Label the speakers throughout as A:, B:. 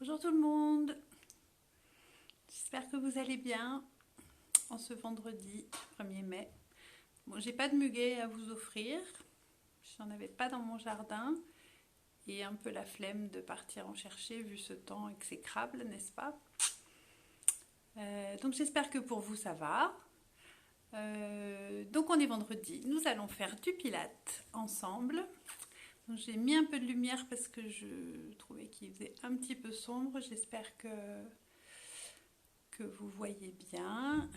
A: Bonjour tout le monde, j'espère que vous allez bien en ce vendredi 1er mai. Bon, j'ai pas de muguet à vous offrir, j'en avais pas dans mon jardin et un peu la flemme de partir en chercher vu ce temps exécrable, n'est-ce pas? Donc j'espère que pour vous ça va. Donc on est vendredi, nous allons faire du pilate ensemble. J'ai mis un peu de lumière parce que je trouvais qu'il faisait un petit peu sombre. J'espère que vous voyez bien.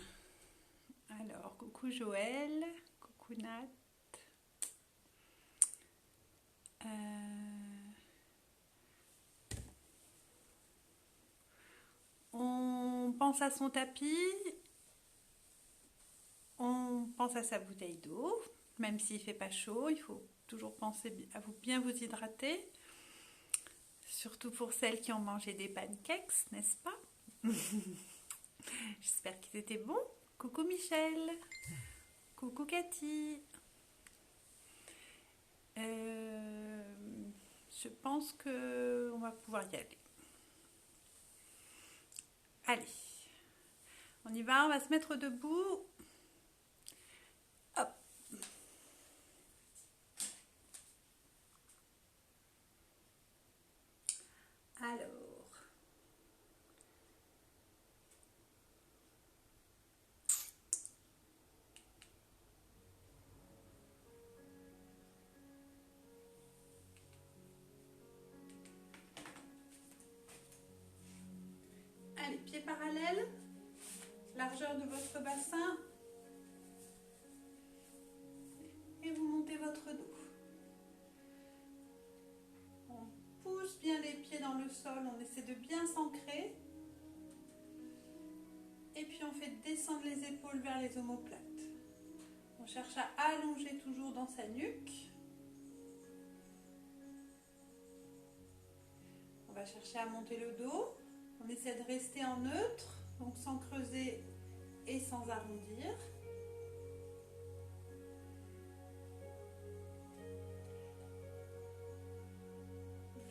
A: Alors, coucou Joël, coucou Nat. On pense à son tapis, on pense à sa bouteille d'eau, même s'il ne fait pas chaud, il faut toujours penser à bien vous hydrater. Surtout pour celles qui ont mangé des pancakes, n'est-ce pas? J'espère qu'ils étaient bons. Coucou Michel, coucou Cathy. Je pense qu'on va pouvoir y aller. Allez, on y va, on va se mettre debout. Hop. Alors. Allez, pieds parallèles, largeur de votre bassin. Et vous montez votre dos. On pousse bien les pieds dans le sol, on essaie de bien s'ancrer. Et puis on fait descendre les épaules vers les omoplates. On cherche à allonger toujours dans sa nuque. On va chercher à monter le dos. On essaie de rester en neutre, donc sans creuser et sans arrondir.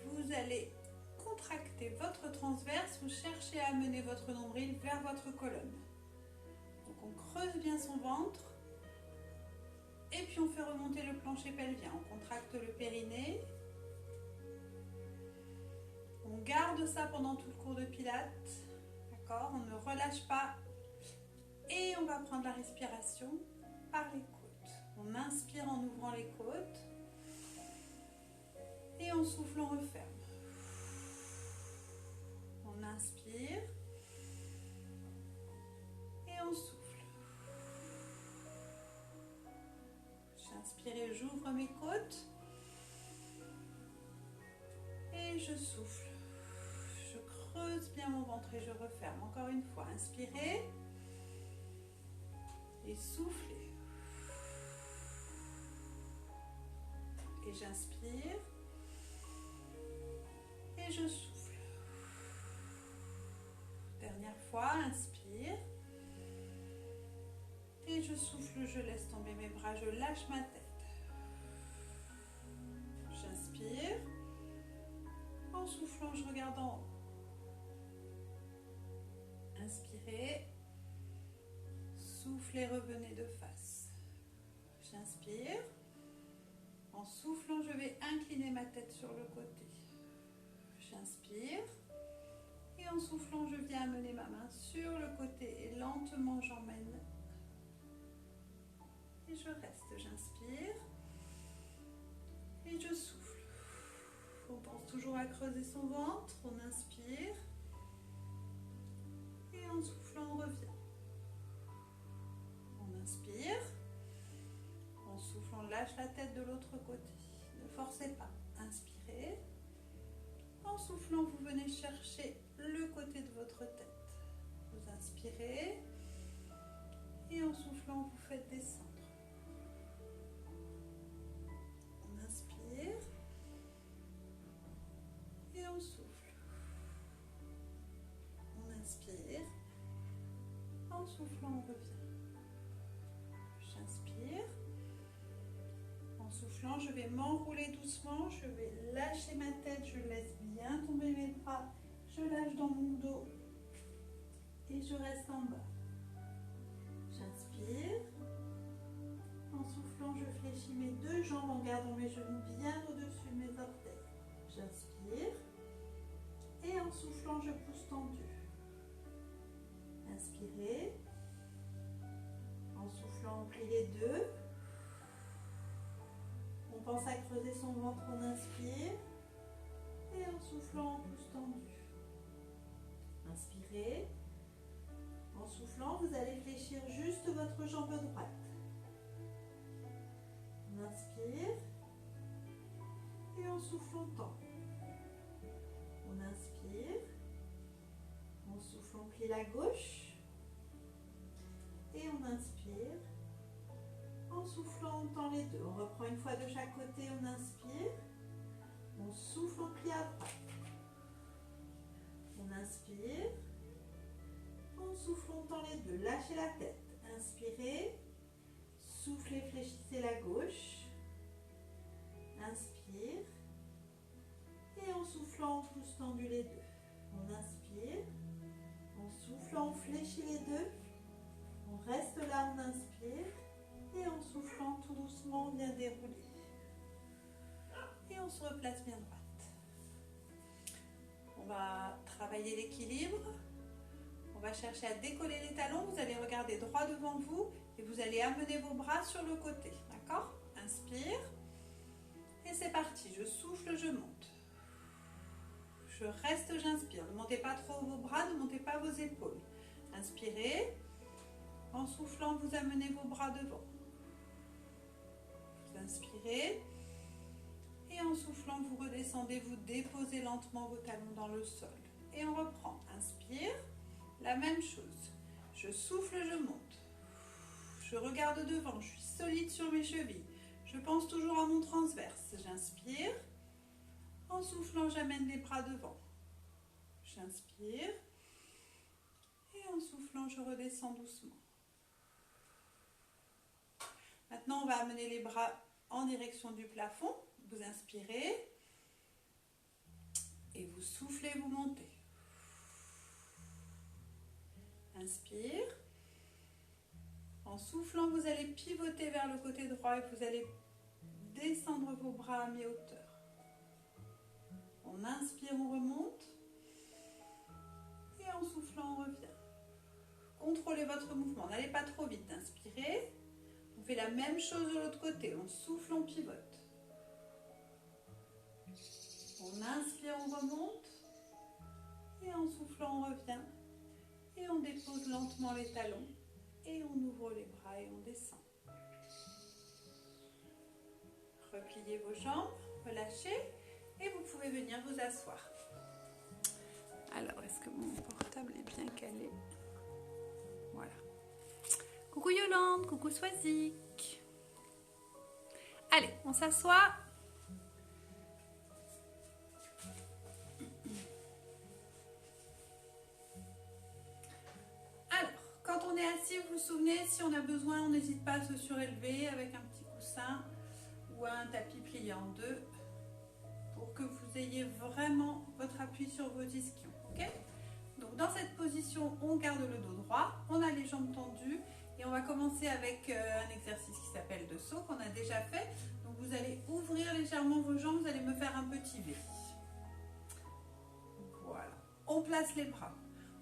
A: Vous allez contracter votre transverse, vous cherchez à amener votre nombril vers votre colonne. Donc on creuse bien son ventre et puis on fait remonter le plancher pelvien. On contracte le périnée. On garde ça pendant tout le cours de pilates. D'accord? On ne relâche pas. Et on va prendre la respiration par les côtes. On inspire en ouvrant les côtes. Et on souffle, on referme. On inspire. Et on souffle. J'inspire et j'ouvre mes côtes. Et je souffle. Je creuse bien mon ventre et je referme. Encore une fois, inspirez. Et soufflez. Et j'inspire. Et je souffle. Dernière fois, inspire. Et je souffle, je laisse tomber mes bras, je lâche ma tête. J'inspire. En soufflant, je regarde en haut. Inspirez. Soufflez, revenez de face. J'inspire. En soufflant, je vais incliner ma tête sur le côté. J'inspire. Et en soufflant, je viens amener ma main sur le côté et lentement j'emmène. Et je reste. J'inspire. Et je souffle. On pense toujours à creuser son ventre. On inspire. Et en soufflant, on revient. On inspire. En soufflant, on lâche la tête de l'autre côté. Ne forcez pas. Inspirez. En soufflant, vous venez chercher le côté de votre tête. Vous inspirez. Et en soufflant, vous faites descendre. On inspire. Et on souffle. On inspire. En soufflant, on revient. J'inspire. En soufflant, je vais m'enrouler doucement. Je vais lâcher ma tête. Je laisse bien tomber mes bras. Je lâche dans mon dos et je reste en bas. J'inspire. En soufflant, je fléchis mes deux jambes en gardant mes genoux bien au-dessus de mes orteils. J'inspire. Et en soufflant, je pousse tendu. Inspirez. En soufflant, on plie les deux. On pense à creuser son ventre, on inspire. Et en soufflant, on pousse tendu. Inspirez. En soufflant, vous allez fléchir juste votre jambe droite. On inspire. Et en soufflant, on tend. On inspire. En soufflant, on plie la gauche. Et on inspire. En soufflant, on tend les deux. On reprend une fois de chaque côté, on inspire. On souffle, on plie à droite. On inspire. En soufflant, on tend les deux. Lâchez la tête. Inspirez. Soufflez, fléchissez la gauche. Inspire. Et en soufflant, on pousse tendu les deux. On inspire. En soufflant, on fléchit les deux. On reste là, on inspire. Et en soufflant, tout doucement, on vient dérouler. Et on se replace bien droite. On va travailler l'équilibre. On va chercher à décoller les talons. Vous allez regarder droit devant vous et vous allez amener vos bras sur le côté. D'accord? Inspire. Et c'est parti. Je souffle, je monte. Je reste, j'inspire. Ne montez pas trop vos bras, ne montez pas vos épaules. Inspirez. En soufflant, vous amenez vos bras devant. Vous inspirez. Et en soufflant, vous redescendez, vous déposez lentement vos talons dans le sol. Et on reprend. Inspire. La même chose. Je souffle, je monte. Je regarde devant. Je suis solide sur mes chevilles. Je pense toujours à mon transverse. J'inspire. En soufflant, j'amène les bras devant. J'inspire. Et en soufflant, je redescends doucement. Maintenant, on va amener les bras en direction du plafond. Vous inspirez. Et vous soufflez, vous montez. Inspire. En soufflant, vous allez pivoter vers le côté droit et vous allez descendre vos bras à mi-hauteur. On inspire, on remonte. Et en soufflant, on revient. Contrôlez votre mouvement. N'allez pas trop vite. Inspirez. On fait la même chose de l'autre côté. On souffle, on pivote. On inspire, on remonte. Et en soufflant, on revient. Et on dépose lentement les talons. Et on ouvre les bras et on descend. Repliez vos jambes, relâchez. Et vous pouvez venir vous asseoir. Alors, est-ce que mon portable est bien calé? Voilà. Coucou Yolande, coucou Swazik. Allez, on s'assoit. Alors, quand on est assis, vous vous souvenez, si on a besoin, on n'hésite pas à se surélever avec un petit coussin ou un tapis plié en deux pour que vous ayez vraiment votre appui sur vos ischions. Okay? Donc, dans cette position, on garde le dos droit, on a les jambes tendues. Et on va commencer avec un exercice qui s'appelle de saut qu'on a déjà fait. Donc vous allez ouvrir légèrement vos jambes, vous allez me faire un petit V. Voilà. On place les bras.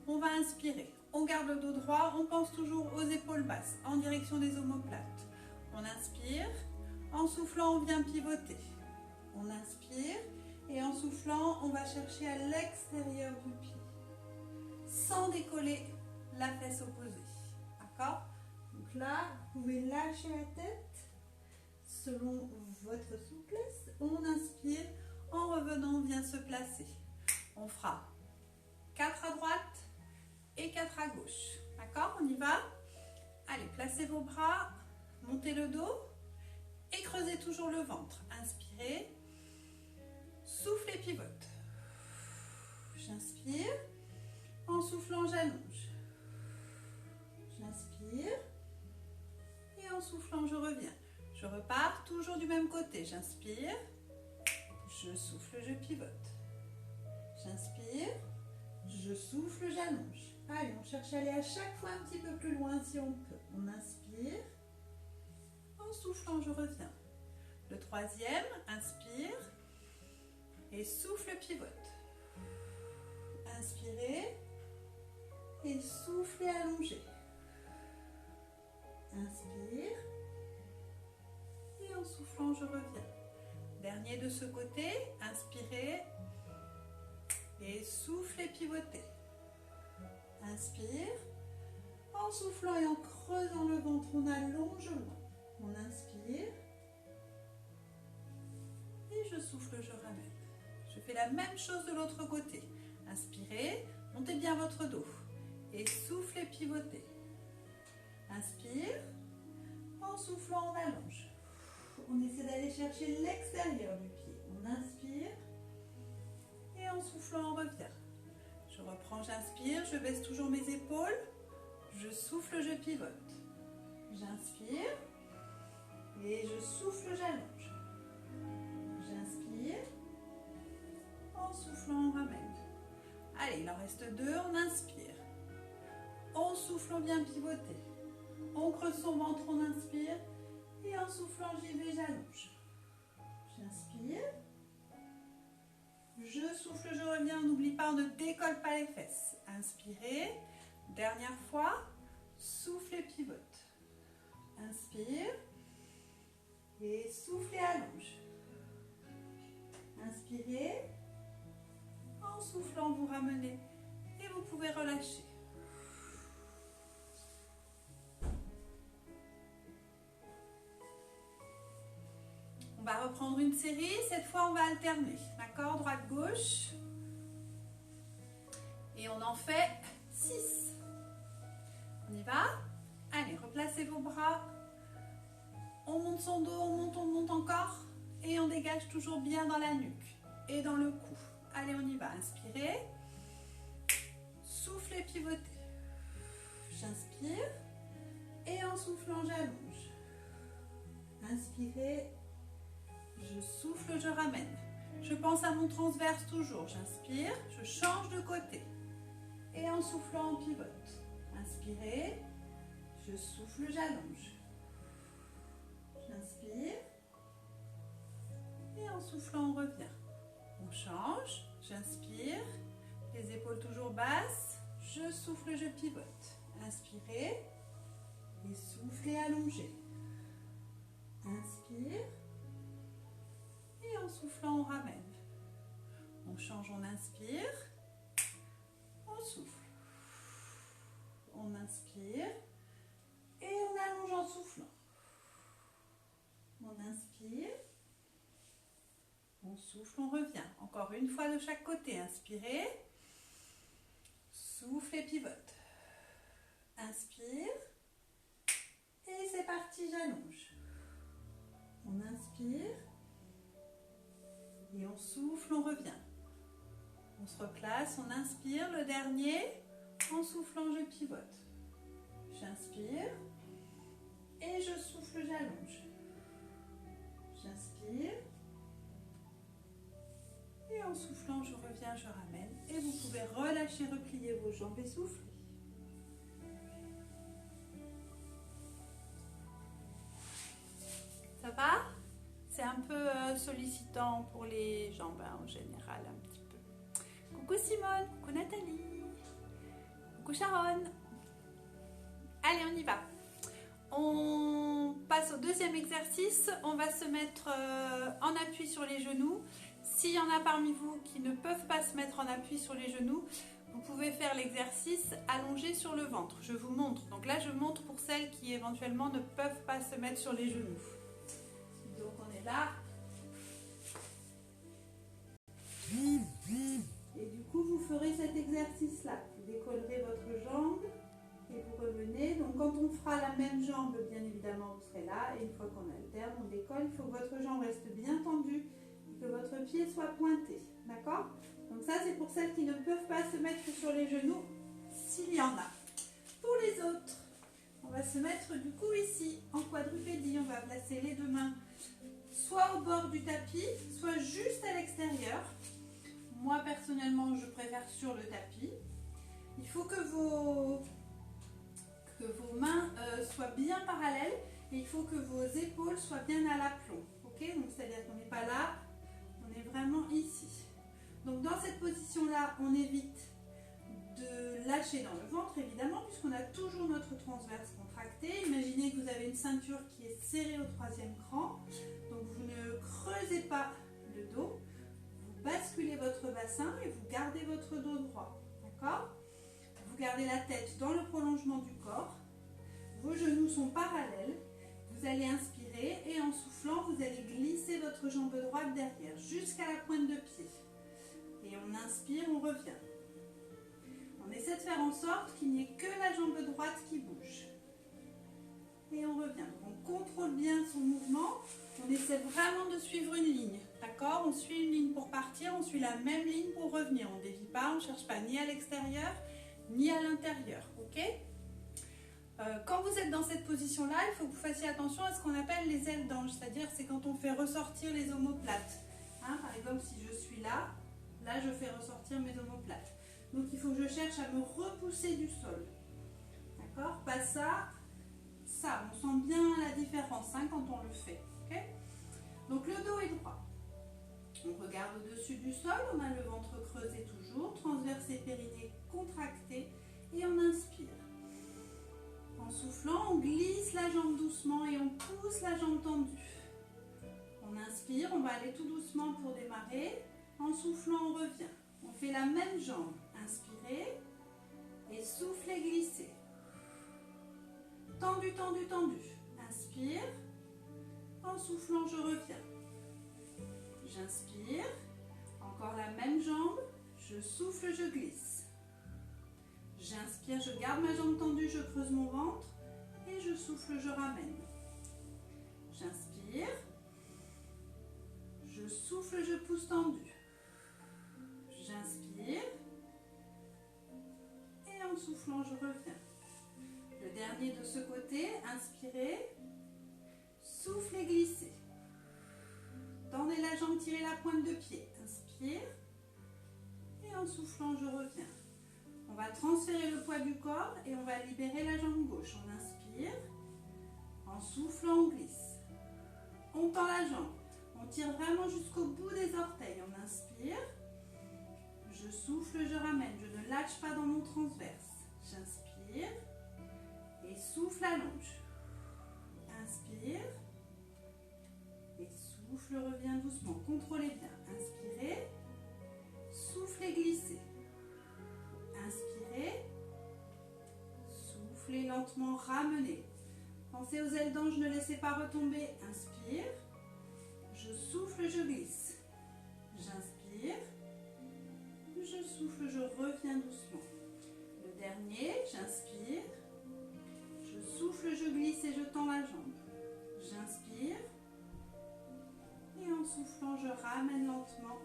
A: On va inspirer. On garde le dos droit. On pense toujours aux épaules basses en direction des omoplates. On inspire. En soufflant, on vient pivoter. On inspire. Et en soufflant, on va chercher à l'extérieur du pied. Sans décoller la fesse opposée. D'accord ? Donc là, vous pouvez lâcher la tête selon votre souplesse. On inspire, en revenant, on vient se placer. On fera 4 à droite et 4 à gauche. D'accord? On y va? Allez, placez vos bras, montez le dos et creusez toujours le ventre. Inspirez, soufflez, pivote. J'inspire, en soufflant, j'allonge. J'inspire. Et en soufflant, je reviens. Je repars toujours du même côté. J'inspire. Je souffle, je pivote. J'inspire. Je souffle, j'allonge. Allez, on cherche à aller à chaque fois un petit peu plus loin si on peut. On inspire. En soufflant, je reviens. Le troisième, inspire. Et souffle, pivote. Inspirez. Et soufflez, allongez. Inspire. Et en soufflant, je reviens. Dernier de ce côté, inspirez. Et soufflez, pivotez. Inspire. En soufflant et en creusant le ventre, on allonge loin. On inspire. Et je souffle, je ramène. Je fais la même chose de l'autre côté. Inspirez, montez bien votre dos. Et soufflez, pivotez. Inspire. En soufflant, on allonge. On essaie d'aller chercher l'extérieur du pied. On inspire. Et en soufflant, on revient. Je reprends, j'inspire, je baisse toujours mes épaules. Je souffle, je pivote. J'inspire. Et je souffle, j'allonge. J'inspire. En soufflant, on ramène. Allez, il en reste deux. On inspire. En soufflant, bien pivoter. On creuse son ventre, on inspire. Et en soufflant, j'y vais, j'allonge. J'inspire. Je souffle, je reviens. N'oublie pas, on ne décolle pas les fesses. Inspirez. Dernière fois. Souffle, pivote. Inspire. Et soufflez, allonge. Inspirez. En soufflant, vous ramenez. Et vous pouvez relâcher. On va reprendre une série. Cette fois, on va alterner. D'accord? Droite-gauche. Et on en fait 6. On y va? Allez, replacez vos bras. On monte son dos, on monte encore. Et on dégage toujours bien dans la nuque et dans le cou. Allez, on y va. Inspirez. Soufflez, pivotez. J'inspire. Et en soufflant, j'allonge. Inspirez. Je souffle, je ramène. Je pense à mon transverse toujours. J'inspire, je change de côté. Et en soufflant, on pivote. Inspirez. Je souffle, j'allonge. J'inspire. Et en soufflant, on revient. On change. J'inspire. Les épaules toujours basses. Je souffle, je pivote. Inspirez. Et soufflez, allongez. Inspire. Et en soufflant, on ramène. On change, on inspire. On souffle. On inspire. Et on allonge en soufflant. On inspire. On souffle, on revient. Encore une fois de chaque côté. Inspirez. Souffle et pivote. Inspire. Et c'est parti, j'allonge. On inspire. Et on souffle, on revient. On se replace, on inspire. Le dernier, en soufflant, je pivote. J'inspire. Et je souffle, j'allonge. J'inspire. Et en soufflant, je reviens, je ramène. Et vous pouvez relâcher, replier vos jambes et souffler. Ça va? C'est un peu sollicitant pour les jambes en général, un petit peu. Coucou Simone, coucou Nathalie, coucou Sharon. Allez, on y va. On passe au deuxième exercice. On va se mettre en appui sur les genoux. S'il y en a parmi vous qui ne peuvent pas se mettre en appui sur les genoux, vous pouvez faire l'exercice allongé sur le ventre. Je vous montre. Donc là, je montre pour celles qui éventuellement ne peuvent pas se mettre sur les genoux. Donc on est là. Et du coup, vous ferez cet exercice-là. Vous décollerez votre jambe et vous revenez. Donc quand on fera la même jambe, bien évidemment, vous serez là. Et une fois qu'on alterne, on décolle. Il faut que votre jambe reste bien tendue et que votre pied soit pointé. D'accord? Donc ça, c'est pour celles qui ne peuvent pas se mettre sur les genoux, s'il y en a. Pour les autres, on va se mettre du coup ici, en quadrupédie. On va placer les deux mains soit au bord du tapis, soit juste à l'extérieur. Moi, personnellement, je préfère sur le tapis. il faut que vos mains soient bien parallèles et il faut que vos épaules soient bien à l'aplomb. Ok, donc c'est-à-dire qu'on n'est pas là, on est vraiment ici. Donc dans cette position-là, on évite de lâcher dans le ventre, évidemment, puisqu'on a toujours notre transverse contracté. Imaginez que vous avez une ceinture qui est serrée au troisième cran. Donc vous ne creusez pas le dos, vous basculez votre bassin et vous gardez votre dos droit. D'accord ? Vous gardez la tête dans le prolongement du corps. Vos genoux sont parallèles. Vous allez inspirer et en soufflant, vous allez glisser votre jambe droite derrière jusqu'à la pointe de pied. Et on inspire, on revient. On essaie de faire en sorte qu'il n'y ait que la jambe droite qui bouge. Et on revient. Donc on contrôle bien son mouvement. On essaie vraiment de suivre une ligne. D'accord ? On suit une ligne pour partir, on suit la même ligne pour revenir. On ne dévie pas, on ne cherche pas ni à l'extérieur, ni à l'intérieur. Ok ? Quand vous êtes dans cette position-là, il faut que vous fassiez attention à ce qu'on appelle les ailes d'ange. C'est-à-dire, c'est quand on fait ressortir les omoplates. Hein, par exemple, si je suis là, je fais ressortir mes omoplates. Donc il faut que je cherche à me repousser du sol. D'accord ? Pas ça, ça. On sent bien la différence hein, quand on le fait. Okay ? Donc le dos est droit. On regarde au-dessus du sol, on a le ventre creusé toujours, transverse et périnée contracté et on inspire. En soufflant, on glisse la jambe doucement et on pousse la jambe tendue. On inspire, on va aller tout doucement pour démarrer. En soufflant, on revient. On fait la même jambe. Inspirez et soufflez, glissez. Tendu, tendu, tendu. Inspire. En soufflant, je reviens. J'inspire. Encore la même jambe. Je souffle, je glisse. J'inspire, je garde ma jambe tendue, je creuse mon ventre. Et je souffle, je ramène. J'inspire. Je souffle, je pousse tendu. J'inspire. Et en soufflant, je reviens. Le dernier de ce côté, inspirez. Soufflez, glissez. Tendez la jambe, tirez la pointe de pied. Inspire. Et en soufflant, je reviens. On va transférer le poids du corps et on va libérer la jambe gauche. On inspire. En soufflant, on glisse. On tend la jambe. On tire vraiment jusqu'au bout des orteils. On inspire. Je souffle, je ramène. Je ne lâche pas dans mon transverse. J'inspire. Et souffle, allonge. Inspire. Et souffle, reviens doucement. Contrôlez bien. Inspirez. Soufflez, glissez. Inspirez. Soufflez lentement, ramenez. Pensez aux ailes d'ange, ne laissez pas retomber. Inspire. Je souffle, je glisse. J'inspire. Je souffle, je reviens doucement. Le dernier, j'inspire. Je souffle, je glisse et je tends la jambe. J'inspire. Et en soufflant, je ramène lentement.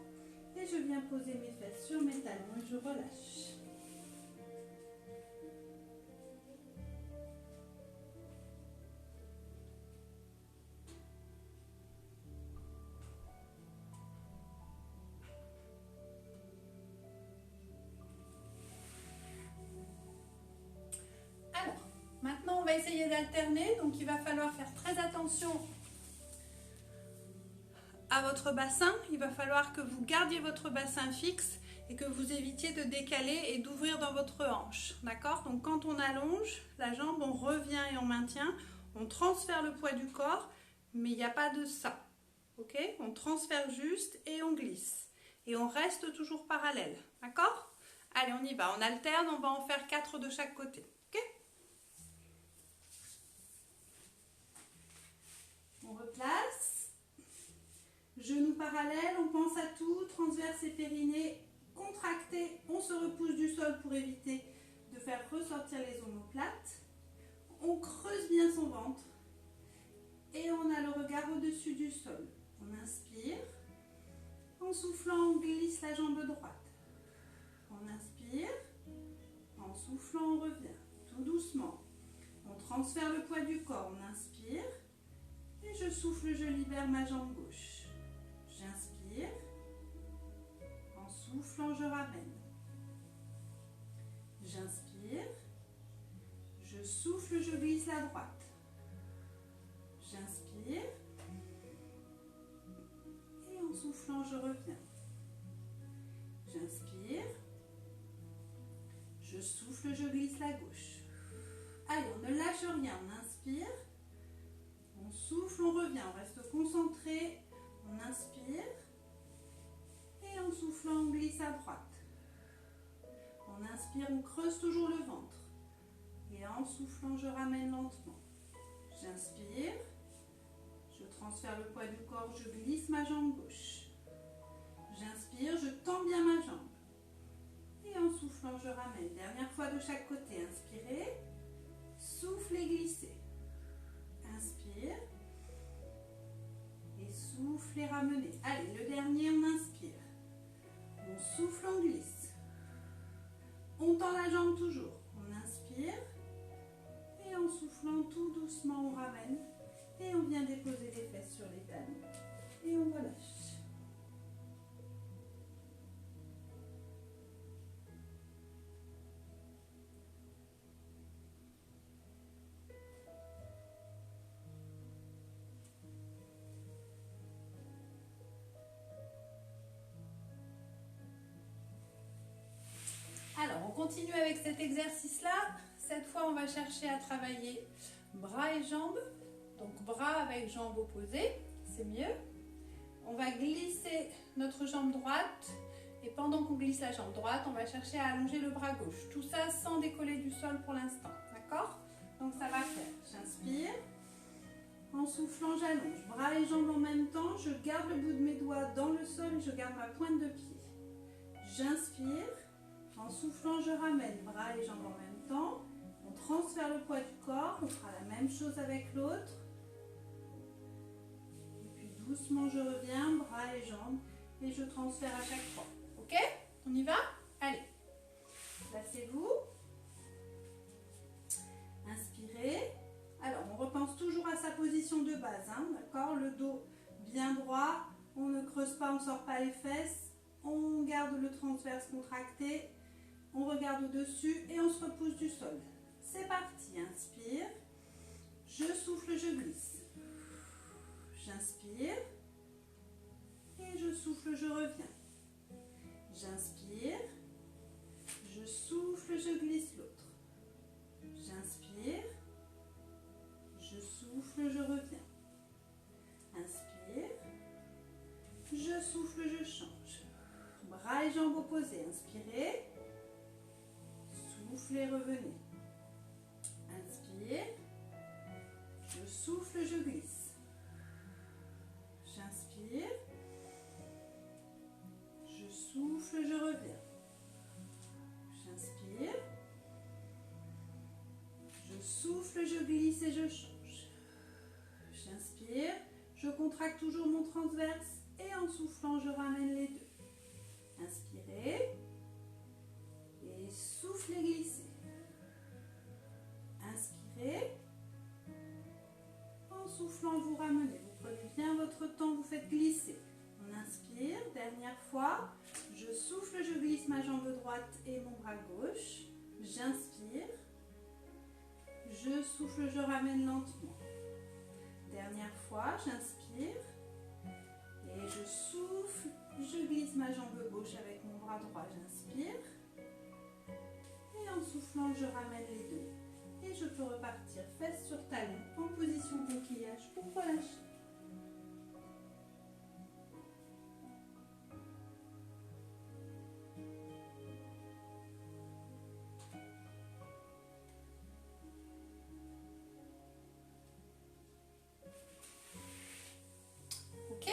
A: Et je viens poser mes fesses sur mes talons et je relâche. Maintenant, on va essayer d'alterner, donc il va falloir faire très attention à votre bassin. Il va falloir que vous gardiez votre bassin fixe et que vous évitiez de décaler et d'ouvrir dans votre hanche. D'accord ? Donc quand on allonge la jambe, on revient et on maintient. On transfère le poids du corps, mais il n'y a pas de ça. Ok ? On transfère juste et on glisse. Et on reste toujours parallèle. D'accord ? Allez, on y va. On alterne, on va en faire 4 de chaque côté. Ok ? On replace, genoux parallèles, on pense à tout, transverse et périnée contracté, on se repousse du sol pour éviter de faire ressortir les omoplates, on creuse bien son ventre et on a le regard au-dessus du sol. On inspire, en soufflant on glisse la jambe droite, on inspire, en soufflant on revient, tout doucement, on transfère le poids du corps, on inspire. Et je souffle, je libère ma jambe gauche. J'inspire. En soufflant, je ramène. J'inspire. Je souffle, je glisse la droite. J'inspire. Et en soufflant, je reviens. J'inspire. Je souffle, je glisse la gauche. Allez, on ne lâche rien. On inspire. On souffle, on revient. On reste concentré. On inspire. Et en soufflant, on glisse à droite. On inspire, on creuse toujours le ventre. Et en soufflant, je ramène lentement. J'inspire. Je transfère le poids du corps. Je glisse ma jambe gauche. J'inspire, je tends bien ma jambe. Et en soufflant, je ramène. Dernière fois de chaque côté. Inspirez. Soufflez, glissez. Inspire. Et soufflez, ramenez. Allez, le dernier, on inspire. On souffle, on glisse. On tend la jambe toujours. On inspire. Et en soufflant tout doucement, on ramène. Et on vient déposer les fesses sur les talons. Et on relâche. Alors, on continue avec cet exercice-là. Cette fois, on va chercher à travailler bras et jambes. Donc, bras avec jambes opposées, c'est mieux. On va glisser notre jambe droite. Et pendant qu'on glisse la jambe droite, on va chercher à allonger le bras gauche. Tout ça sans décoller du sol pour l'instant. D'accord? Donc, ça va faire. J'inspire. En soufflant, j'allonge. Bras et jambes en même temps. Je garde le bout de mes doigts dans le sol et je garde ma pointe de pied. J'inspire. En soufflant, je ramène bras et jambes en même temps. On transfère le poids du corps. On fera la même chose avec l'autre. Et puis doucement, je reviens, bras et jambes. Et je transfère à chaque fois. Ok? On y va? Allez. Placez-vous. Inspirez. Alors, on repense toujours à sa position de base. Hein, d'accord? Le dos bien droit. On ne creuse pas, on ne sort pas les fesses. On garde le transverse contracté. On regarde au-dessus et on se repousse du sol. C'est parti. Inspire. Je souffle, je glisse. J'inspire. Et je souffle, je reviens. J'inspire. Je souffle, je glisse l'autre. J'inspire. Je souffle, je reviens. Inspire. Je souffle, je change. Bras et jambes opposés. Inspirez. Soufflez, revenez. Inspire. Je souffle, je glisse. J'inspire. Je souffle, je reviens. J'inspire. Je souffle, je glisse et je change. J'inspire. Je contracte toujours mon transverse et en soufflant, je ramène les deux. Inspirez. Et soufflez, glissez. Inspirez. En soufflant, vous ramenez. Vous prenez bien votre temps, vous faites glisser. On inspire, dernière fois. Je souffle, je glisse ma jambe droite et mon bras gauche. J'inspire. Je souffle, je ramène lentement. Dernière fois, j'inspire. Et je souffle, je glisse ma jambe gauche avec mon bras droit. J'inspire. Et en soufflant, je ramène les deux. Et je peux repartir fesses sur talon en position coquillage pour relâcher. Ok.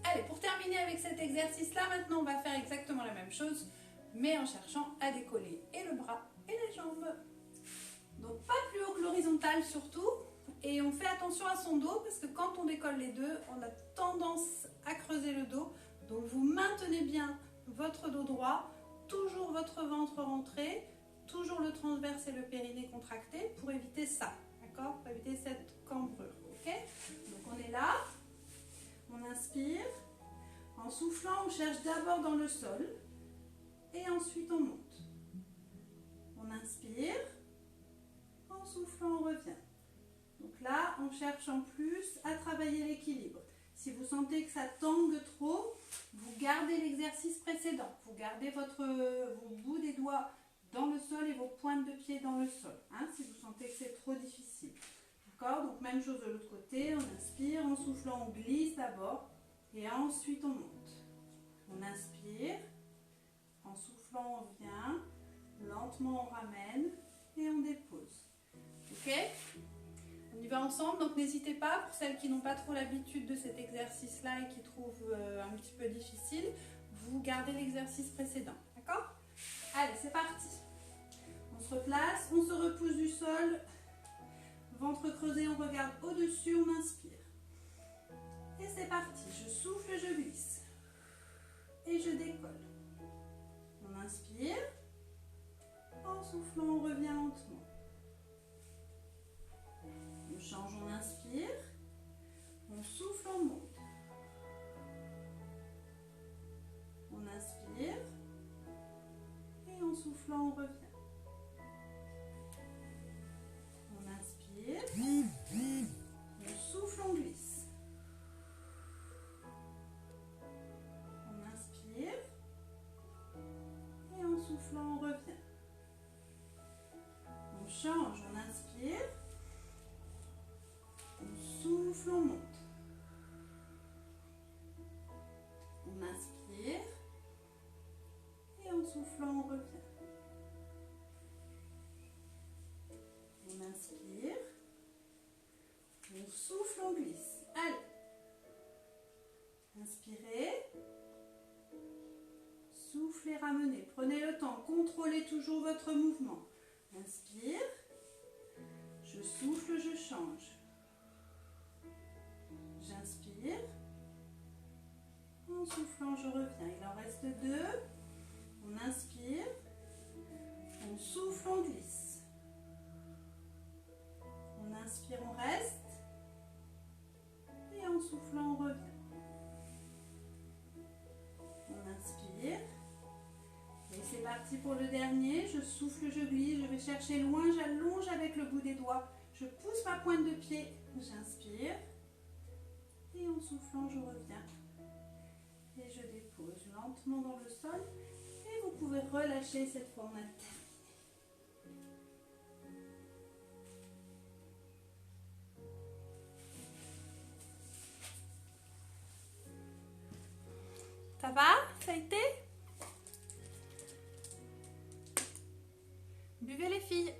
A: Allez, pour terminer avec cet exercice-là, maintenant on va faire exactement la même chose, mais en cherchant à décoller et le bras et la jambe. Donc pas plus haut que l'horizontale surtout. Et on fait attention à son dos parce que quand on décolle les deux, on a tendance à creuser le dos. Donc vous maintenez bien votre dos droit, toujours votre ventre rentré, toujours le transverse et le périnée contracté pour éviter ça, d'accord? Pour éviter cette cambrure, ok? Donc on est là, on inspire. En soufflant, on cherche d'abord dans le sol et ensuite on monte. On inspire. En soufflant, on revient. Donc là, on cherche en plus à travailler l'équilibre. Si vous sentez que ça tangue trop, vous gardez l'exercice précédent. Vous gardez vos bouts des doigts dans le sol et vos pointes de pied dans le sol. Hein, si vous sentez que c'est trop difficile. D'accord? Donc même chose de l'autre côté. On inspire, en soufflant, on glisse d'abord. Et ensuite, on monte. On inspire. En soufflant, on vient. Lentement, on ramène. Et on dépose. Ok? On y va ensemble, donc n'hésitez pas, pour celles qui n'ont pas trop l'habitude de cet exercice-là et qui trouvent un petit peu difficile, vous gardez l'exercice précédent, d'accord? Allez, c'est parti. On se replace, on se repousse du sol, ventre creusé, on regarde au-dessus, on inspire. Et c'est parti, je souffle, je glisse. Et je décolle. On inspire, en soufflant, on revient lentement. On change, on inspire, on souffle, on monte. On inspire et en soufflant, on revient. On inspire, on souffle, on glisse. On inspire et en soufflant, on revient. On change, on inspire. On souffle, on monte. On inspire. Et en soufflant, on revient. On inspire. On souffle, on glisse. Allez. Inspirez. Soufflez, ramenez. Prenez le temps. Contrôlez toujours votre mouvement. Inspire. Je souffle, je change. J'inspire. En soufflant, je reviens. Il en reste 2. On inspire. On souffle, on glisse. On inspire, on reste. Et en soufflant, on revient. On inspire. Et c'est parti pour le dernier. Je souffle, je glisse. Je vais chercher loin. J'allonge avec le bout des doigts. Je pousse ma pointe de pied. J'inspire. Et en soufflant, je reviens. Et je dépose lentement dans le sol. Et vous pouvez relâcher cette fois. On a terminé. Ça va? Ça a été? Buvez les filles.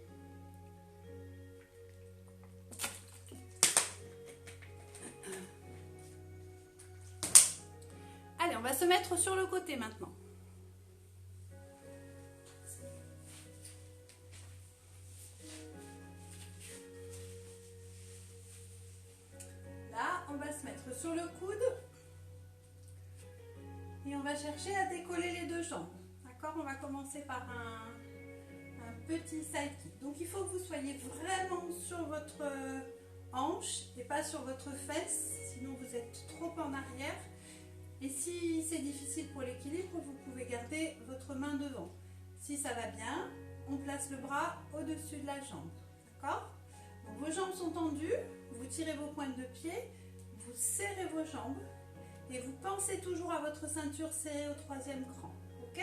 A: Allez, on va se mettre sur le côté maintenant. Là, on va se mettre sur le coude. Et on va chercher à décoller les deux jambes. D'accord? On va commencer par un petit side kick. Donc, il faut que vous soyez vraiment sur votre hanche et pas sur votre fesse. Sinon, vous êtes trop en arrière. Et si c'est difficile pour l'équilibre, vous pouvez garder votre main devant. Si ça va bien, on place le bras au-dessus de la jambe. D'accord? Donc, vos jambes sont tendues, vous tirez vos pointes de pied, vous serrez vos jambes et vous pensez toujours à votre ceinture serrée au 3e cran. Ok?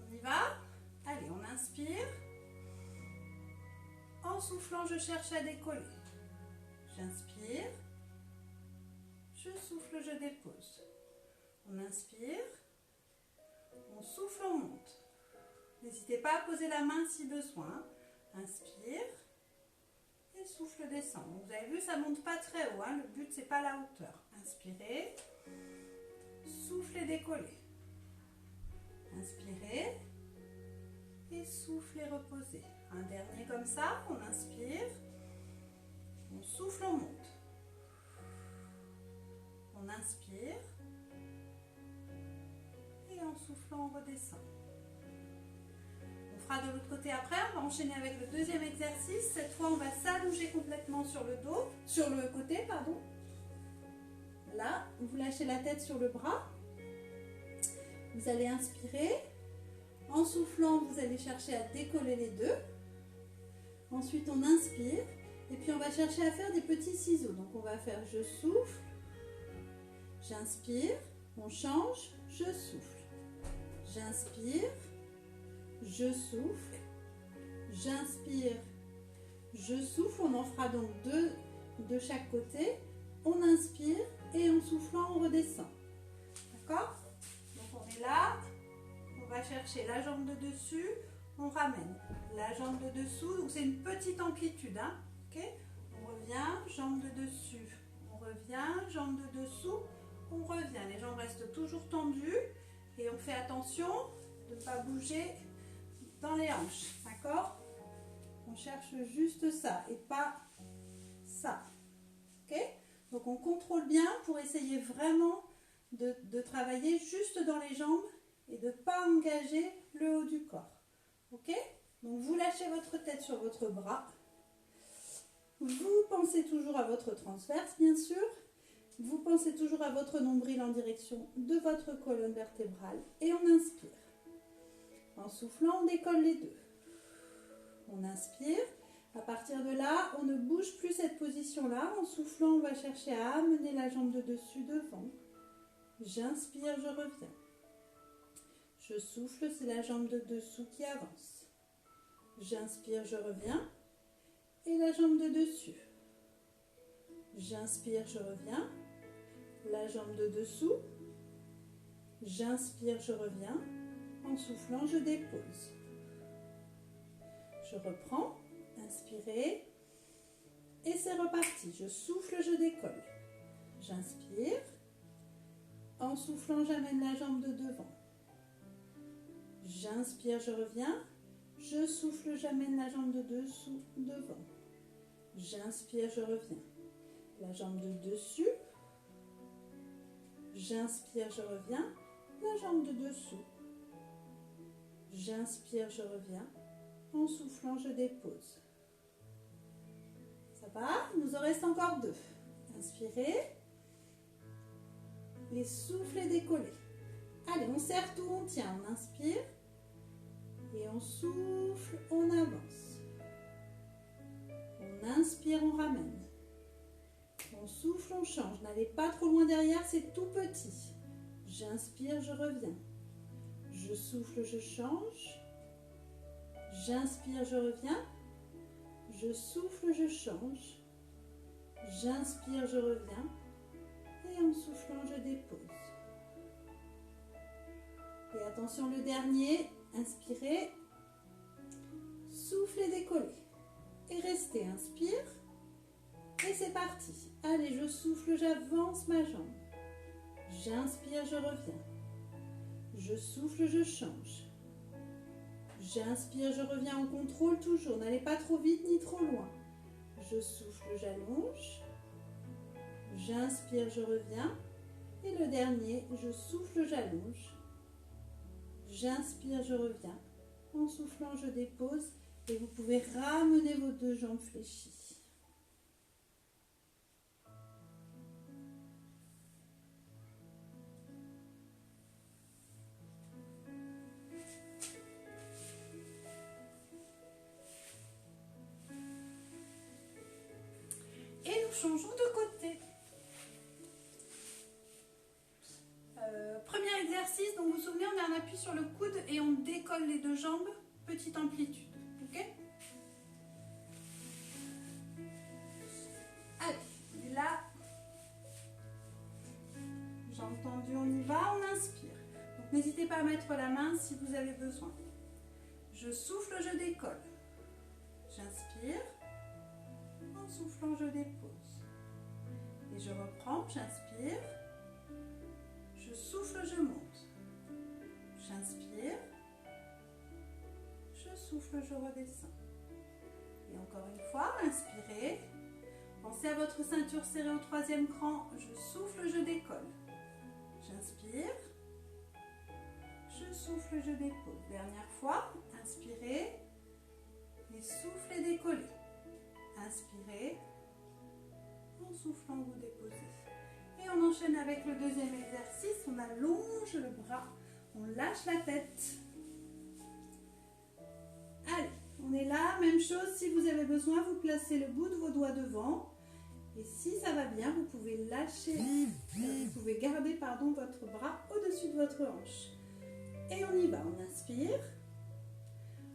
A: On y va? Allez, on inspire. En soufflant, je cherche à décoller. J'inspire. Je souffle, je dépose. On inspire, on souffle, on monte. N'hésitez pas à poser la main si besoin. Inspire et souffle, descend. Donc, vous avez vu, ça ne monte pas très haut. Hein. Le but, c'est pas la hauteur. Inspirez, soufflez, décollez. Inspirez et soufflez, reposez. Un dernier comme ça. On inspire, on souffle, on monte. On inspire. Et en soufflant, on redescend. On fera de l'autre côté après. On va enchaîner avec le deuxième exercice. Cette fois, on va s'allonger complètement sur le dos, sur le côté, pardon. Là, vous lâchez la tête sur le bras. Vous allez inspirer. En soufflant, vous allez chercher à décoller les deux. Ensuite, on inspire. Et puis, on va chercher à faire des petits ciseaux. Donc, on va faire je souffle, j'inspire, on change, je souffle. J'inspire, je souffle, j'inspire, je souffle. On en fera donc deux de chaque côté. On inspire et en soufflant, on redescend. D'accord? Donc, on est là. On va chercher la jambe de dessus. On ramène la jambe de dessous. Donc, c'est une petite amplitude. Hein? Okay, on revient, jambe de dessus, on revient, jambe de dessous, on revient. Les jambes restent toujours tendues et on fait attention de ne pas bouger dans les hanches, d'accord? On cherche juste ça et pas ça, ok? Donc on contrôle bien pour essayer vraiment de travailler juste dans les jambes et de ne pas engager le haut du corps, ok? Donc vous lâchez votre tête sur votre bras. Vous pensez toujours à votre transverse, bien sûr. Vous pensez toujours à votre nombril en direction de votre colonne vertébrale. Et on inspire. En soufflant, on décolle les deux. On inspire. À partir de là, on ne bouge plus cette position-là. En soufflant, on va chercher à amener la jambe de dessus devant. J'inspire, je reviens. Je souffle, c'est la jambe de dessous qui avance. J'inspire, je reviens. Et la jambe de dessus. J'inspire, je reviens. La jambe de dessous. J'inspire, je reviens. En soufflant, je dépose. Je reprends. Inspirez. Et c'est reparti. Je souffle, je décolle. J'inspire. En soufflant, j'amène la jambe de devant. J'inspire, je reviens. Je souffle, j'amène la jambe de dessous, devant. J'inspire, je reviens. La jambe de dessus. J'inspire, je reviens. La jambe de dessous. J'inspire, je reviens. En soufflant, je dépose. Ça va? Il nous en reste encore deux. Inspirez. Et soufflez, décollez. Allez, on serre tout, on tient. On inspire. Et on souffle, on avance. On inspire, on ramène. On souffle, on change. N'allez pas trop loin derrière, c'est tout petit. J'inspire, je reviens. Je souffle, je change. J'inspire, je reviens. Je souffle, je change. J'inspire, je reviens. Et en soufflant, je dépose. Et attention, le dernier. Inspirez. Soufflez, décollez. Et restez, inspire. Et c'est parti. Allez, je souffle, j'avance ma jambe. J'inspire, je reviens. Je souffle, je change. J'inspire, je reviens en contrôle toujours. N'allez pas trop vite ni trop loin. Je souffle, j'allonge. J'inspire, je reviens. Et le dernier, je souffle, j'allonge. J'inspire, je reviens. En soufflant, je dépose. Et vous pouvez ramener vos deux jambes fléchies. Et nous changeons de côté. Premier exercice, donc vous vous souvenez, on a un appui sur le coude et on décolle les deux jambes, petite amplitude. Ok? Allez, et là, jambes tendues, on y va, on inspire. Donc n'hésitez pas à mettre la main si vous avez besoin. Je souffle, je décolle. J'inspire. En soufflant, je dépose. Et je reprends, j'inspire. Je souffle, je monte. J'inspire. Je souffle, je redescends. Et encore une fois, inspirez. Pensez à votre ceinture serrée au troisième cran. Je souffle, je décolle. J'inspire. Je souffle, je dépose. Dernière fois, inspirez. Et soufflez, décollez. Inspirez. En soufflant, vous déposez. Et on enchaîne avec le deuxième exercice. On allonge le bras. On lâche la tête. Allez, on est là. Même chose, si vous avez besoin, vous placez le bout de vos doigts devant. Et si ça va bien, vous pouvez lâcher, vous pouvez garder votre bras au-dessus de votre hanche. Et on y va, on inspire.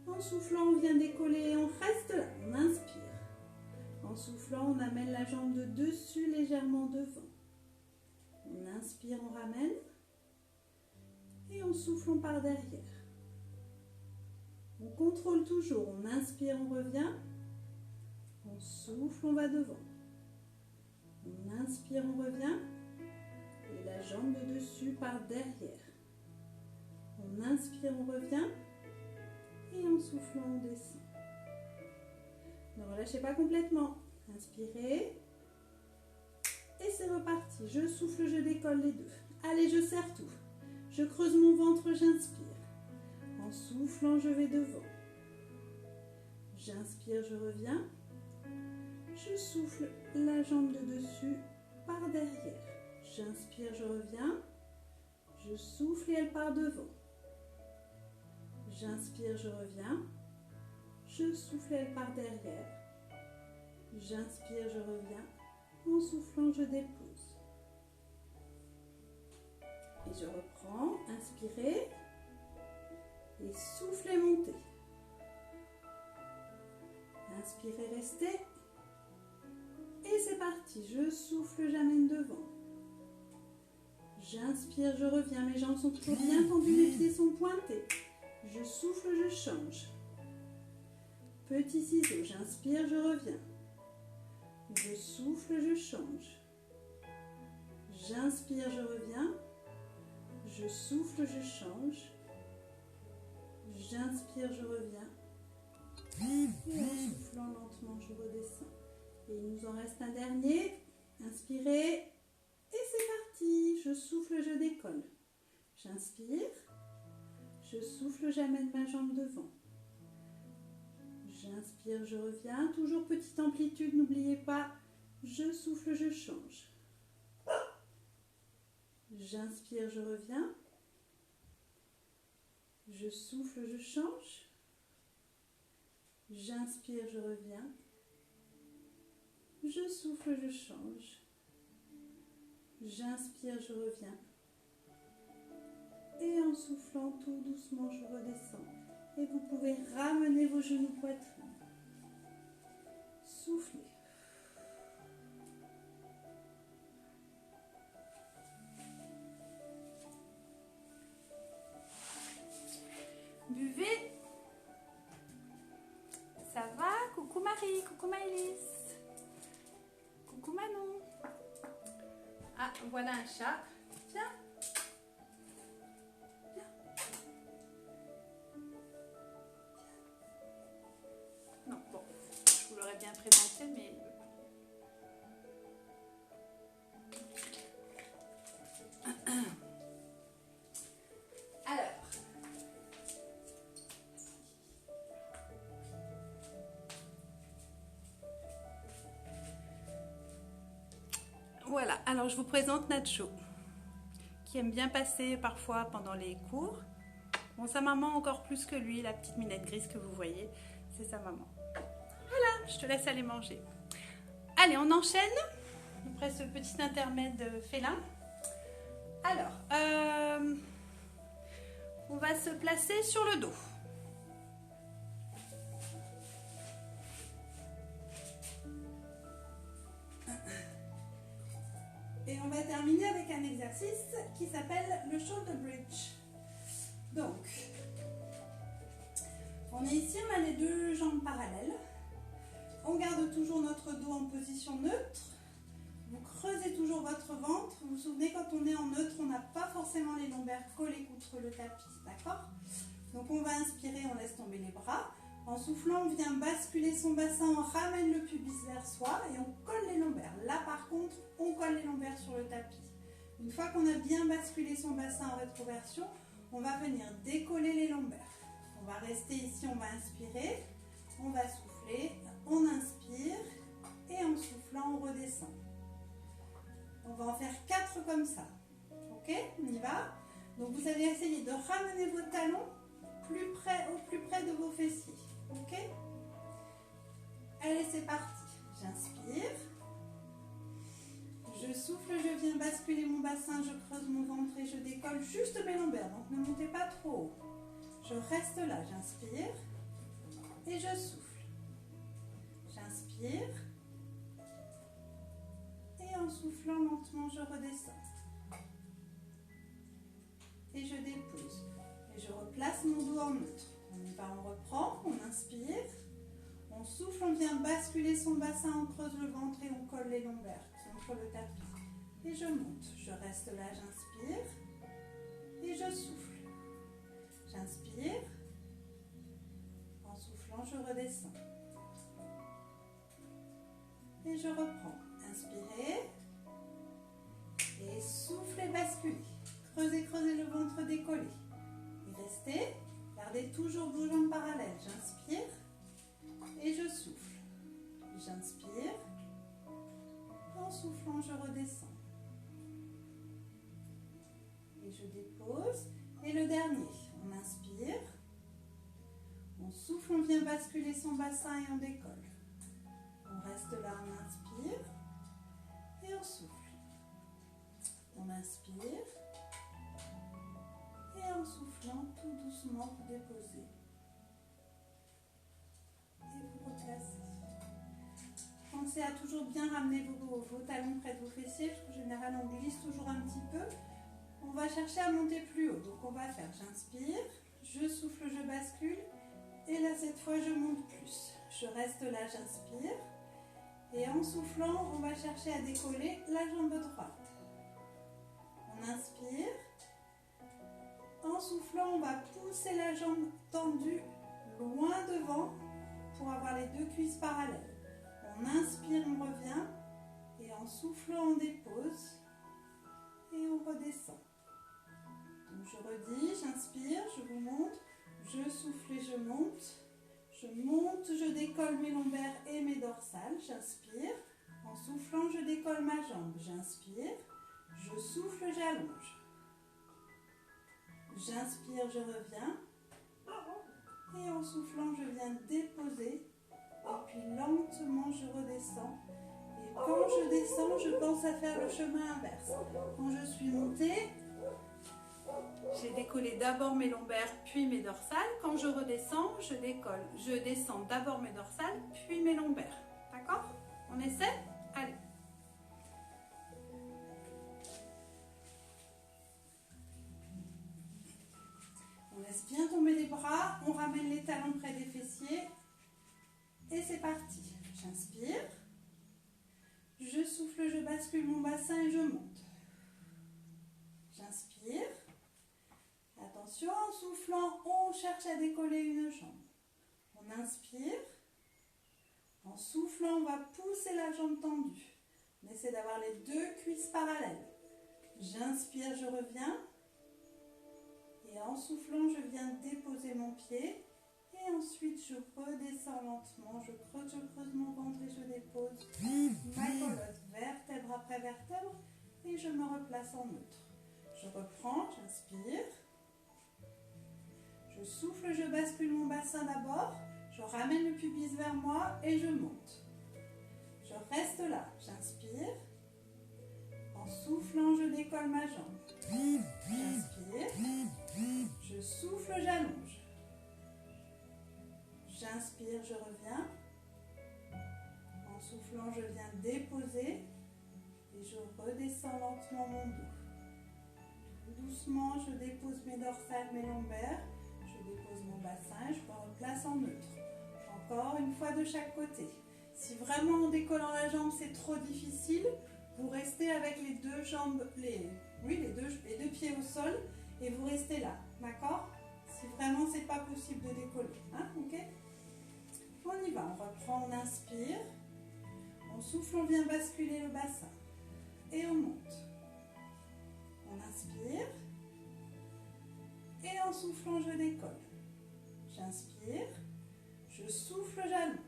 A: En soufflant, on vient décoller, on reste là, on inspire. En soufflant, on amène la jambe de dessus légèrement devant. On inspire, on ramène. Et on souffle, on part derrière. On contrôle toujours, on inspire, on revient. On souffle, on va devant. On inspire, on revient. Et la jambe de dessus part derrière. On inspire, on revient. Et en soufflant, on descend. Ne relâchez pas complètement. Inspirez. Et c'est reparti. Je souffle, je décolle les deux. Allez, je serre tout. Je creuse mon ventre, j'inspire. En soufflant, je vais devant. J'inspire, je reviens. Je souffle, la jambe de dessus part derrière. J'inspire, je reviens. Je souffle et elle part devant. J'inspire, je reviens. Je souffle et elle part derrière. J'inspire, je reviens. En soufflant, je dépose. Et je reprends. Inspirez. Et soufflez, montez. Inspirez, restez. Et c'est parti. Je souffle, j'amène devant. J'inspire, je reviens. Mes jambes sont toujours bien tendues, mes pieds sont pointés. Je souffle, je change. Petit ciseau, j'inspire, je reviens. Je souffle, je change. J'inspire, je reviens. Je souffle, je change. J'inspire, je reviens. Et en soufflant lentement, je redescends. Et il nous en reste un dernier. Inspirez. Et c'est parti. Je souffle, je décolle. J'inspire. Je souffle, j'amène ma jambe devant. J'inspire, je reviens. Toujours petite amplitude, n'oubliez pas. Je souffle, je change. J'inspire, je reviens. Je souffle, je change. J'inspire, je reviens. Je souffle, je change. J'inspire, je reviens. Et en soufflant tout doucement, je redescends. Et vous pouvez ramener vos genoux poitrine. Soufflez. Buvez. Ça va? Coucou Marie, coucou Maëlys. Coucou Manon. Ah, voilà un chat. Tiens. Non, bon, je vous l'aurais bien présenté, mais... Alors... Voilà, alors je vous présente Nacho, qui aime bien passer parfois pendant les cours. Bon, sa maman encore plus que lui, la petite minette grise que vous voyez, c'est sa maman. Voilà, je te laisse aller manger. Allez, on enchaîne, après ce petit intermède félin. Alors, on va se placer sur le dos. Et on va terminer avec un exercice qui s'appelle le shoulder bridge. Donc, on est ici, on a les deux jambes parallèles. On garde toujours notre dos en position neutre. Vous creusez toujours votre ventre. Vous vous souvenez, quand on est en neutre, on n'a pas forcément les lombaires collés contre le tapis. D'accord? Donc, on va inspirer, on laisse tomber les bras. En soufflant, on vient basculer son bassin, on ramène le pubis vers soi et on colle les lombaires. Là, par contre, on colle les lombaires sur le tapis. Une fois qu'on a bien basculé son bassin en rétroversion, on va venir décoller les lombaires. On va rester ici, on va inspirer, on va souffler, on inspire et en soufflant, on redescend. On va en faire 4 comme ça. Ok, on y va. Donc vous allez essayer de ramener vos talons au plus près de vos fessiers. Ok? Allez, c'est parti. J'inspire. Je souffle, je viens basculer mon bassin, je creuse mon ventre et je décolle juste mes lombaires. Donc ne montez pas trop haut. Je reste là, j'inspire et je souffle. J'inspire et en soufflant lentement, je redescends. Et je dépose. Et je replace mon dos en neutre. On y va, on reprend, on inspire. On souffle, on vient basculer son bassin, on creuse le ventre et on colle les lombaires contre le tapis. Et je monte. Je reste là, j'inspire et je souffle. J'inspire. En soufflant, je redescends. Et je reprends. Inspirez. Et soufflez, basculez. Creusez, creusez le ventre, décollez. Et restez. Gardez toujours vos jambes parallèles. J'inspire. Et je souffle. J'inspire. En soufflant, je redescends. Et je dépose. Et le dernier, on inspire. On souffle, on vient basculer son bassin et on décolle. On reste là, on inspire. Et on souffle. On inspire. Et en soufflant, tout doucement, vous déposez. Et vous replacez. Pensez à toujours bien ramener vos talons près de vos fessiers, parce qu'en général on glisse toujours un petit peu. On va chercher à monter plus haut. Donc on va faire, j'inspire, je souffle, je bascule. Et là cette fois je monte plus. Je reste là, j'inspire. Et en soufflant, on va chercher à décoller la jambe droite. On inspire. En soufflant, on va pousser la jambe tendue loin devant pour avoir les deux cuisses parallèles. On inspire, on revient. Et en soufflant, on dépose. Et on redescend. Donc je redis, j'inspire, je vous montre. Je souffle et je monte. Je monte, je décolle mes lombaires et mes dorsales. J'inspire. En soufflant, je décolle ma jambe. J'inspire. Je souffle, j'allonge. J'inspire, je reviens. Et en soufflant, je viens déposer. Et puis lentement, je redescends. Et quand je descends, je pense à faire le chemin inverse. Quand je suis montée, j'ai décollé d'abord mes lombaires, puis mes dorsales. Quand je redescends, je décolle. Je descends d'abord mes dorsales, puis mes lombaires. D'accord? On essaie? Allez. On laisse bien tomber les bras, on ramène les talons près des fessiers. Et c'est parti. J'inspire. Je souffle, je bascule mon bassin et je monte. J'inspire. Attention, en soufflant, on cherche à décoller une jambe. On inspire. En soufflant, on va pousser la jambe tendue. On essaie d'avoir les deux cuisses parallèles. J'inspire, je reviens. Et en soufflant, je viens déposer mon pied. Et ensuite, je redescends lentement. Je creuse mon ventre et je dépose ma colonne, vertèbre après vertèbre. Et je me replace en neutre. Je reprends, j'inspire. Je souffle, je bascule mon bassin d'abord. Je ramène le pubis vers moi et je monte. Je reste là, j'inspire. En soufflant, je décolle ma jambe. J'inspire. Je souffle, j'allonge. J'inspire, je reviens. En soufflant, je viens déposer. Et je redescends lentement mon dos. Tout doucement, je dépose mes dorsales, mes lombaires. Je dépose mon bassin et je me replace en neutre. Encore une fois de chaque côté. Si vraiment en décollant la jambe c'est trop difficile, vous restez avec les deux jambes, les deux pieds au sol et vous restez là, d'accord? Si vraiment c'est pas possible de décoller, hein, ok? On y va, on reprend, on inspire, on souffle, on vient basculer le bassin et on monte. On inspire et en soufflant je décolle. J'inspire, je souffle, j'allonge.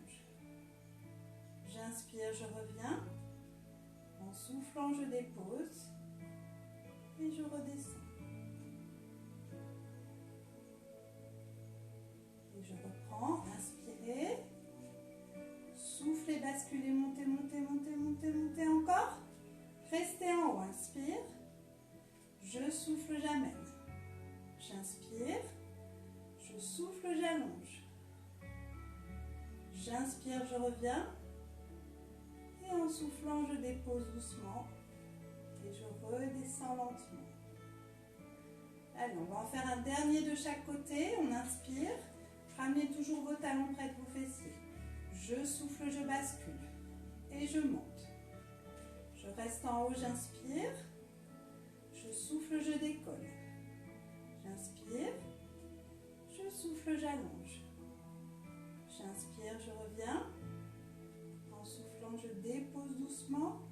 A: J'inspire, je reviens. En soufflant, je dépose. Et je redescends. Et je reprends. Inspirez. basculez, montez, montez, montez, montez, montez encore. Restez en haut, inspire. Je souffle, j'amène. J'inspire. Je souffle, j'allonge. J'inspire, je reviens. Et en soufflant, je dépose doucement. Et je redescends lentement. Allez, on va en faire un dernier de chaque côté. On inspire. Ramenez toujours vos talons près de vos fessiers. Je souffle, je bascule. Et je monte. Je reste en haut, j'inspire. Je souffle, je décolle. J'inspire. Je souffle, j'allonge. J'inspire, je reviens. En soufflant, je dépose doucement.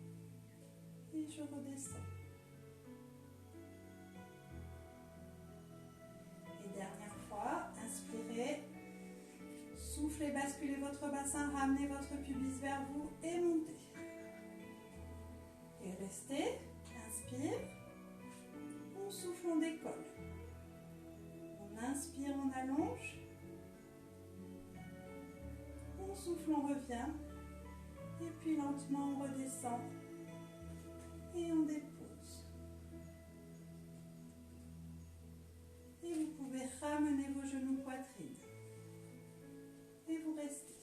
A: Et je redescends. Et dernière fois, inspirez. Soufflez, basculez votre bassin, ramenez votre pubis vers vous et montez. Et restez. Inspire. On souffle, on décolle. On inspire, on allonge. On souffle, on revient. Et puis lentement, on redescend. Et on dépose. Et vous pouvez ramener vos genoux poitrine. Et vous restez.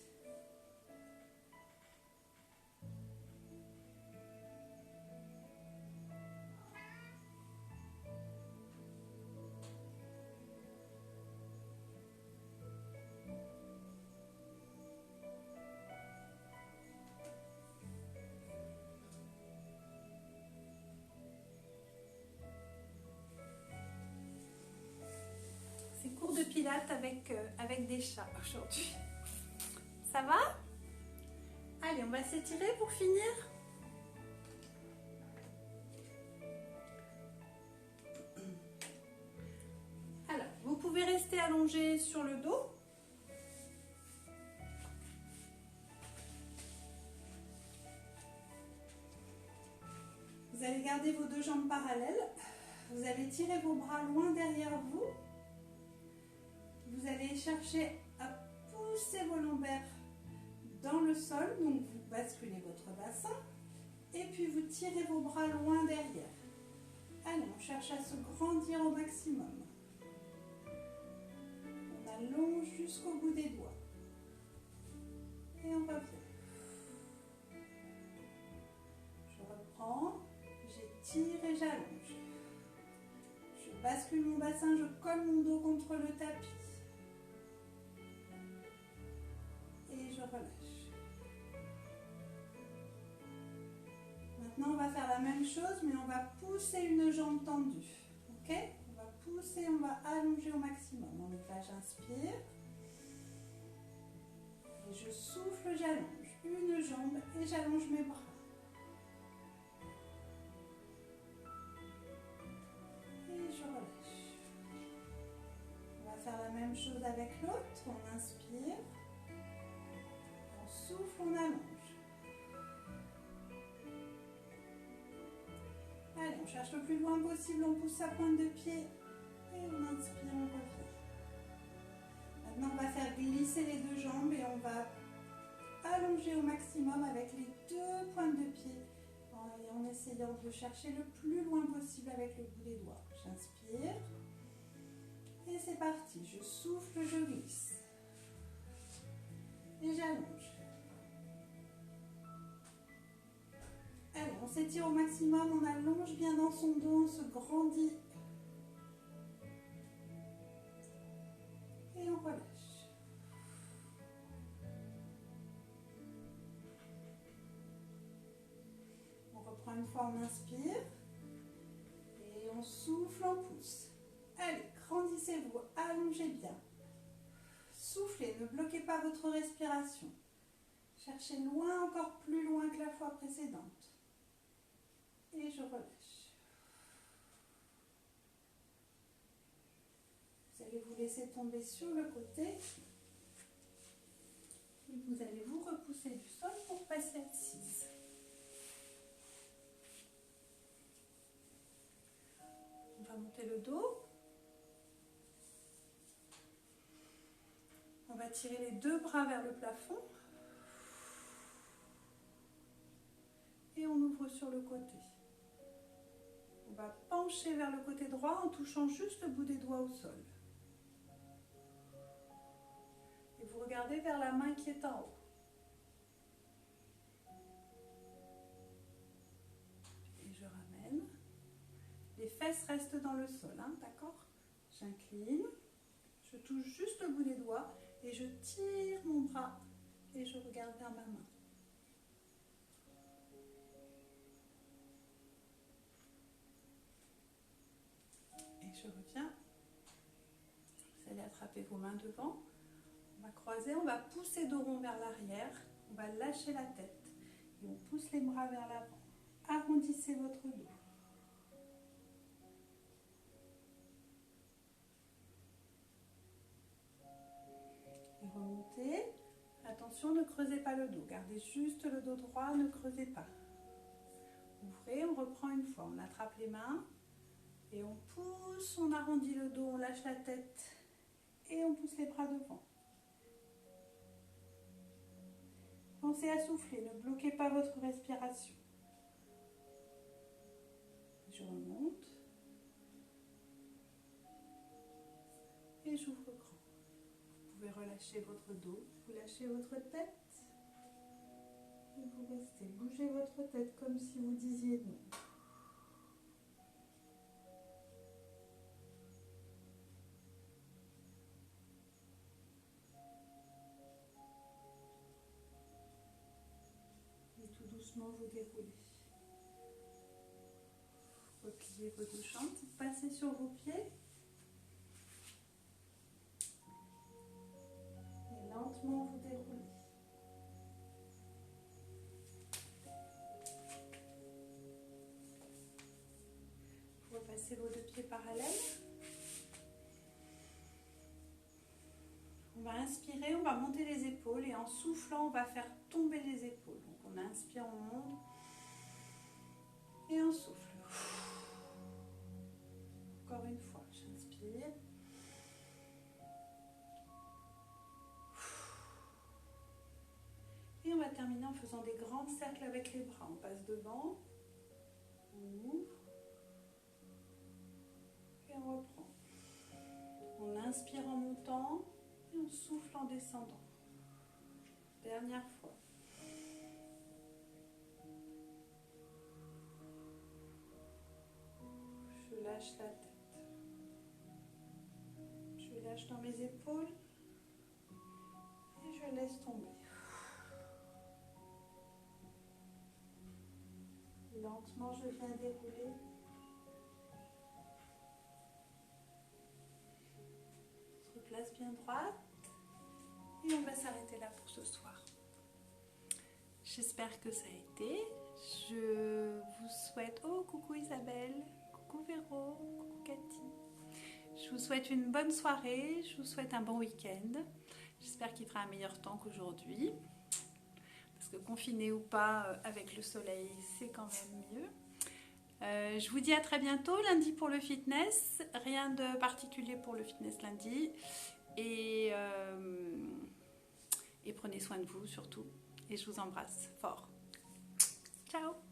A: C'est cours de pilates avec des chats aujourd'hui. Ça va? Allez, on va s'étirer pour finir. Alors, vous pouvez rester allongé sur le dos. Vous allez garder vos deux jambes parallèles. Vous allez tirer vos bras loin derrière vous. Vous allez chercher à pousser vos lombaires dans le sol. Donc, vous basculez votre bassin. Et puis, vous tirez vos bras loin derrière. Allez, on cherche à se grandir au maximum. On allonge jusqu'au bout des doigts. Et on revient. Je reprends. J'étire et j'allonge. Je bascule mon bassin, je colle mon dos contre le tapis. Et je relâche. Maintenant, on va faire la même chose, mais on va pousser une jambe tendue. Ok? On va pousser, on va allonger au maximum. On y va, j'inspire. Et je souffle, j'allonge. Une jambe et j'allonge mes bras. Et je relâche. On va faire la même chose avec l'autre. On inspire. On souffle, on allonge. Allez, on cherche le plus loin possible, on pousse sa pointe de pied et on inspire, on revient. Maintenant, on va faire glisser les deux jambes et on va allonger au maximum avec les deux pointes de pied en essayant de chercher le plus loin possible avec le bout des doigts. J'inspire et c'est parti. Je souffle, je glisse et j'allonge. Allez, on s'étire au maximum, on allonge bien dans son dos, on se grandit. Et on relâche. On reprend une fois, on inspire. Et on souffle, on pousse. Allez, grandissez-vous, allongez bien. Soufflez, ne bloquez pas votre respiration. Cherchez loin, encore plus loin que la fois précédente. Et je relâche. Vous allez vous laisser tomber sur le côté. Et vous allez vous repousser du sol pour passer assise. On va monter le dos. On va tirer les deux bras vers le plafond. ouvre sur le côté. On va pencher vers le côté droit en touchant juste le bout des doigts au sol. Et vous regardez vers la main qui est en haut. Et je ramène. Les fesses restent dans le sol, hein, d'accord? J'incline, je touche juste le bout des doigts et je tire mon bras et je regarde vers ma main. Et je reviens. Vous allez attraper vos mains devant. On va croiser, on va pousser dos rond vers l'arrière. On va lâcher la tête. Et on pousse les bras vers l'avant. Arrondissez votre dos. Et remontez. Attention, ne creusez pas le dos. Gardez juste le dos droit, ne creusez pas. Ouvrez, on reprend une fois. On attrape les mains. Et on pousse, on arrondit le dos, on lâche la tête. Et on pousse les bras devant. Pensez à souffler, ne bloquez pas votre respiration. Je remonte. Et j'ouvre grand. Vous pouvez relâcher votre dos, vous lâchez votre tête. Et vous restez. Bougez votre tête comme si vous disiez non. Tout doucement vous déroulez. Repliez vos deux jambes, vous passez sur vos pieds. Et lentement vous déroulez. Vous repassez vos deux pieds parallèles. On va inspirer, on va monter les épaules et en soufflant, on va faire tomber les épaules. Donc on inspire, on monte et on souffle. Encore une fois, j'inspire. Et on va terminer en faisant des grands cercles avec les bras. On passe devant, on ouvre et on reprend. On inspire en montant. Et on souffle en descendant. Dernière fois. Je lâche la tête. Je lâche dans mes épaules. Et je laisse tomber. Lentement, je viens dérouler. On se replace bien droite. Et on va s'arrêter là pour ce soir. J'espère que ça a été. Je vous souhaite... Oh, coucou Isabelle, coucou Véro, coucou Cathy. Je vous souhaite une bonne soirée, je vous souhaite un bon week-end. J'espère qu'il fera un meilleur temps qu'aujourd'hui. Parce que confiné ou pas, avec le soleil, c'est quand même mieux. Je vous dis à très bientôt, lundi pour le fitness. Rien de particulier pour le fitness lundi. Et prenez soin de vous surtout. Et je vous embrasse fort. Ciao!